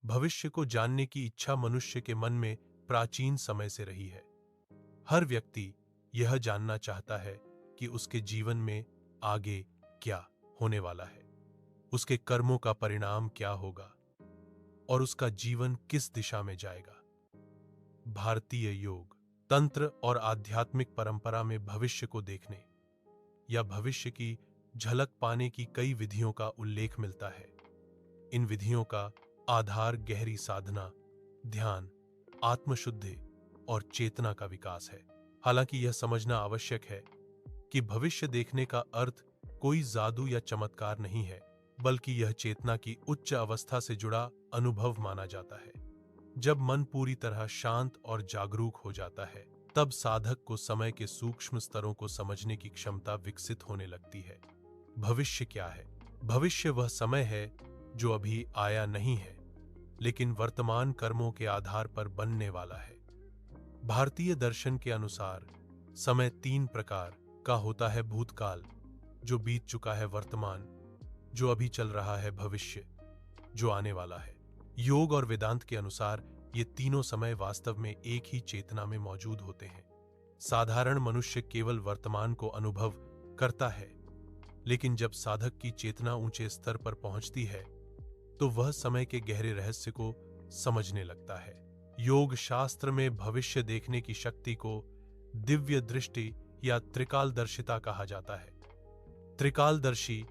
भविष्य को जानने की इच्छा मनुष्य के मन में प्राचीन समय से रही है। हर व्यक्ति यह जानना चाहता है कि उसके जीवन में आगे क्या होने वाला है, उसके कर्मों का परिणाम क्या होगा और उसका जीवन किस दिशा में जाएगा। भारतीय योग, तंत्र और आध्यात्मिक परंपरा में भविष्य को देखने या भविष्य की झलक पाने की कई विधियों का उल्लेख मिलता है। इन विधियों का आधार गहरी साधना, ध्यान, आत्मशुद्धि और चेतना का विकास है। हालांकि यह समझना आवश्यक है कि भविष्य देखने का अर्थ कोई जादू या चमत्कार नहीं है, बल्कि यह चेतना की उच्च अवस्था से जुड़ा अनुभव माना जाता है। जब मन पूरी तरह शांत और जागरूक हो जाता है, तब साधक को समय के सूक्ष्म स्तरों को समझने की क्षमता विकसित होने लगती है। भविष्य क्या है? भविष्य वह समय है जो अभी आया नहीं है, लेकिन वर्तमान कर्मों के आधार पर बनने वाला है। भारतीय दर्शन के अनुसार समय तीन प्रकार का होता है: भूतकाल, जो बीत चुका है; वर्तमान, जो अभी चल रहा है; भविष्य, जो आने वाला है। योग और वेदांत के अनुसार ये तीनों समय वास्तव में एक ही चेतना में मौजूद होते हैं। साधारण मनुष्य केवल वर्तमान को अनुभव करता है, लेकिन जब साधक की चेतना ऊंचे स्तर पर पहुंचती है तो वह समय के गहरे रहस्य को समझने लगता है। योग शास्त्र में भविष्य देखने की शक्ति को दिव्य दृष्टि या त्रिकालदर्शिता कहा जाता है। त्रिकालदर्शी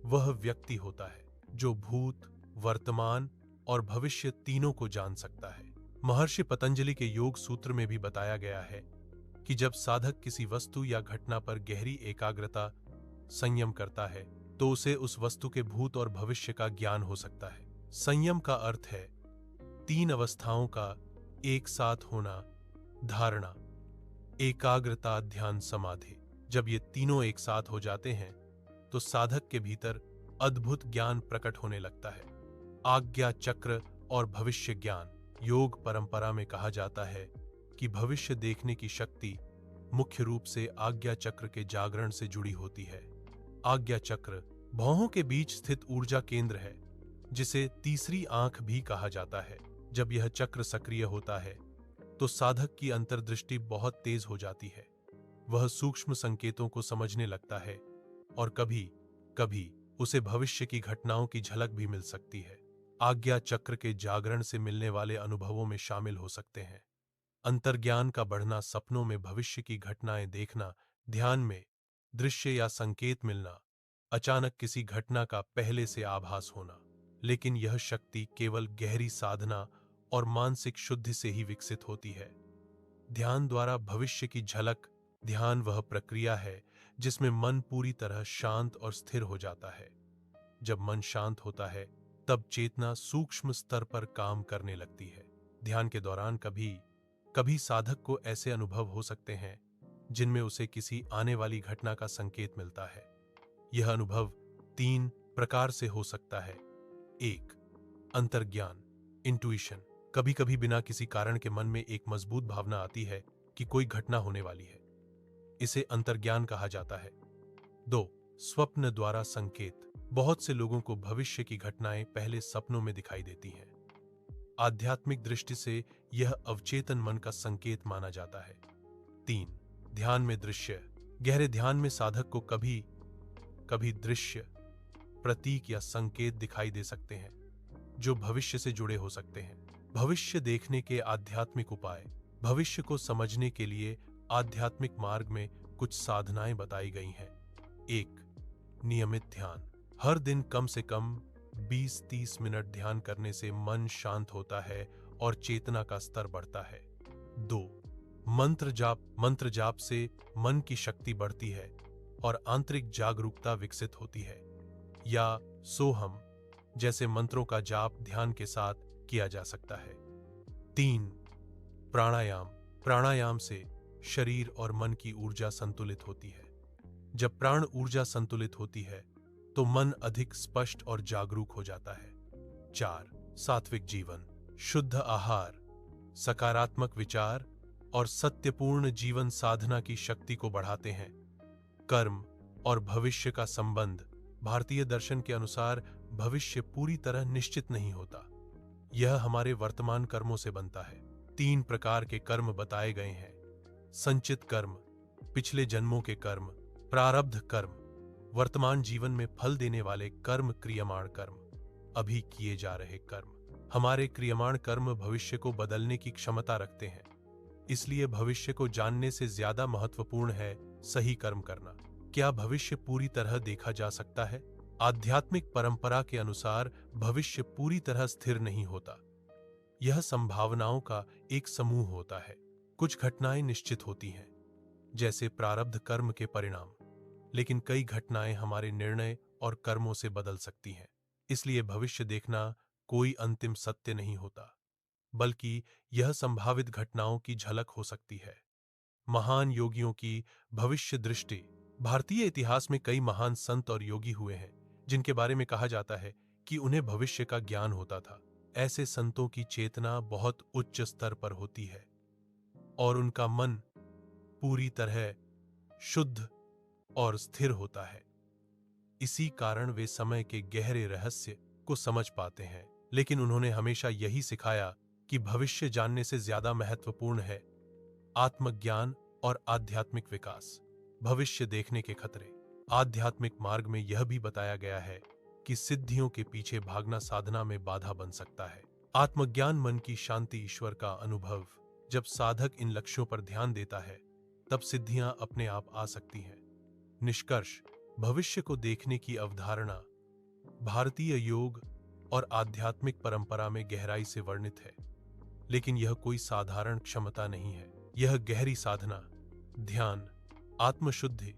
वह व्यक्ति होता है जो भूत, वर्तमान और भविष्य तीनों को जान सकता है। महर्षि पतंजलि के योग सूत्र में भी बताया गया है कि जब साधक किसी वस्तु या घटना पर गहरी एकाग्रता, संयम करता है तो उसे उस वस्तु के भूत और भविष्य का ज्ञान हो सकता है। संयम का अर्थ है तीन अवस्थाओं का एक साथ होना: धारणा, एकाग्रता, ध्यान, समाधि। जब ये तीनों एक साथ हो जाते हैं तो साधक के भीतर अद्भुत ज्ञान प्रकट होने लगता है। आज्ञा चक्र और भविष्य ज्ञान। योग परंपरा में कहा जाता है कि भविष्य देखने की शक्ति मुख्य रूप से आज्ञा चक्र के जागरण से जुड़ी होती है। आज्ञा चक्र भौहों के बीच स्थित ऊर्जा केंद्र है, जिसे तीसरी आंख भी कहा जाता है। जब यह चक्र सक्रिय होता है तो साधक की अंतर्दृष्टि बहुत तेज हो जाती है। वह सूक्ष्म संकेतों को समझने लगता है और कभी कभी उसे भविष्य की घटनाओं की झलक भी मिल सकती है। आज्ञा चक्र के जागरण से मिलने वाले अनुभवों में शामिल हो सकते हैं अंतर्ज्ञान का बढ़ना, सपनों में भविष्य की घटनाएं देखना, ध्यान में दृश्य या संकेत मिलना, अचानक किसी घटना का पहले से आभास होना। लेकिन यह शक्ति केवल गहरी साधना और मानसिक शुद्धि से ही विकसित होती है। ध्यान द्वारा भविष्य की झलक। ध्यान वह प्रक्रिया है जिसमें मन पूरी तरह शांत और स्थिर हो जाता है। जब मन शांत होता है तब चेतना सूक्ष्म स्तर पर काम करने लगती है। ध्यान के दौरान कभी कभी साधक को ऐसे अनुभव हो सकते हैं जिनमें उसे किसी आने वाली घटना का संकेत मिलता है। यह अनुभव तीन प्रकार से हो सकता है। एक, अंतर्ज्ञान, इंट्यूशन। कभी कभी बिना किसी कारण के मन में एक मजबूत भावना आती है कि कोई घटना होने वाली है। इसे अंतर्ज्ञान कहा जाता है। दो, स्वप्न द्वारा संकेत। बहुत से लोगों को भविष्य की घटनाएं पहले सपनों में दिखाई देती हैं। आध्यात्मिक दृष्टि से यह अवचेतन मन का संकेत माना जाता है। तीन, ध्यान में दृश्य। गहरे ध्यान में साधक को कभी कभी दृश्य, प्रतीक या संकेत दिखाई दे सकते हैं जो भविष्य से जुड़े हो सकते हैं। भविष्य देखने के आध्यात्मिक उपाय। भविष्य को समझने के लिए आध्यात्मिक मार्ग में कुछ साधनाएं बताई गई हैं। एक, नियमित ध्यान। हर दिन कम से कम 20-30 मिनट ध्यान करने से मन शांत होता है और चेतना का स्तर बढ़ता है। दो, मंत्र जाप। मंत्र जाप से मन की शक्ति बढ़ती है और आंतरिक जागरूकता विकसित होती है। या सोहम जैसे मंत्रों का जाप ध्यान के साथ किया जा सकता है। तीन, प्राणायाम। प्राणायाम से शरीर और मन की ऊर्जा संतुलित होती है। जब प्राण ऊर्जा संतुलित होती है तो मन अधिक स्पष्ट और जागरूक हो जाता है। चार, सात्विक जीवन। शुद्ध आहार, सकारात्मक विचार और सत्यपूर्ण जीवन साधना की शक्ति को बढ़ाते हैं। कर्म और भविष्य का संबंध। भारतीय दर्शन के अनुसार भविष्य पूरी तरह निश्चित नहीं होता। यह हमारे वर्तमान कर्मों से बनता है। 3 प्रकार के कर्म बताए गए हैं: संचित कर्म, पिछले जन्मों के कर्म, प्रारब्ध कर्म। वर्तमान जीवन में फल देने वाले कर्म क्रियमाण कर्म, अभी किए जा रहे कर्म। हमारे क्रियमाण कर्म भविष्य को बदलने की क्षमता रखते हैं, इसलिए भविष्य को जानने से ज्यादा महत्वपूर्ण है सही कर्म करना। क्या भविष्य पूरी तरह देखा जा सकता है? आध्यात्मिक परंपरा के अनुसार भविष्य पूरी तरह स्थिर नहीं होता। यह संभावनाओं का एक समूह होता है। कुछ घटनाएं निश्चित होती हैं, जैसे प्रारब्ध कर्म के परिणाम, लेकिन कई घटनाएं हमारे निर्णय और कर्मों से बदल सकती हैं। इसलिए भविष्य देखना कोई अंतिम सत्य नहीं होता, बल्कि यह संभावित घटनाओं की झलक हो सकती है। महान योगियों की भविष्य दृष्टि। भारतीय इतिहास में कई महान संत और योगी हुए हैं जिनके बारे में कहा जाता है कि उन्हें भविष्य का ज्ञान होता था। ऐसे संतों की चेतना बहुत उच्च स्तर पर होती है और उनका मन पूरी तरह शुद्ध और स्थिर होता है। इसी कारण वे समय के गहरे रहस्य को समझ पाते हैं। लेकिन उन्होंने हमेशा यही सिखाया कि भविष्य जानने से ज्यादा महत्वपूर्ण है आत्मज्ञान और आध्यात्मिक विकास। भविष्य देखने के खतरे। आध्यात्मिक मार्ग में यह भी बताया गया है कि सिद्धियों के पीछे भागना साधना में बाधा बन सकता है। आत्मज्ञान, मन की शांति, ईश्वर का अनुभव। जब साधक इन लक्ष्यों पर ध्यान देता है, तब सिद्धियां अपने आप आ सकती हैं। निष्कर्ष: भविष्य को देखने की अवधारणा भारतीय योग और आध्यात्मिक परंपरा में गहराई से वर्णित है, लेकिन यह कोई साधारण क्षमता नहीं है। यह गहरी साधना, ध्यान, आत्मशुद्धि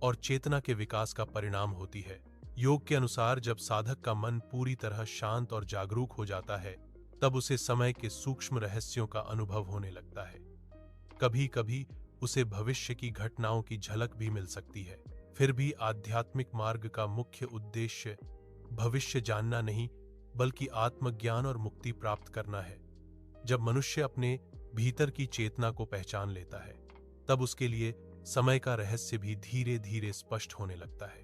और चेतना के विकास का परिणाम होती है। योग के अनुसार जब साधक का मन पूरी तरह शांत और जागरूक हो जाता है, तब उसे समय के सूक्ष्म रहस्यों का अनुभव होने लगता है। कभी कभी उसे भविष्य की घटनाओं की झलक भी मिल सकती है। फिर भी आध्यात्मिक मार्ग का मुख्य उद्देश्य भविष्य जानना नहीं, बल्कि आत्मज्ञान और मुक्ति प्राप्त करना है। जब मनुष्य अपने भीतर की चेतना को पहचान लेता है, तब उसके लिए समय का रहस्य भी धीरे धीरे स्पष्ट होने लगता है।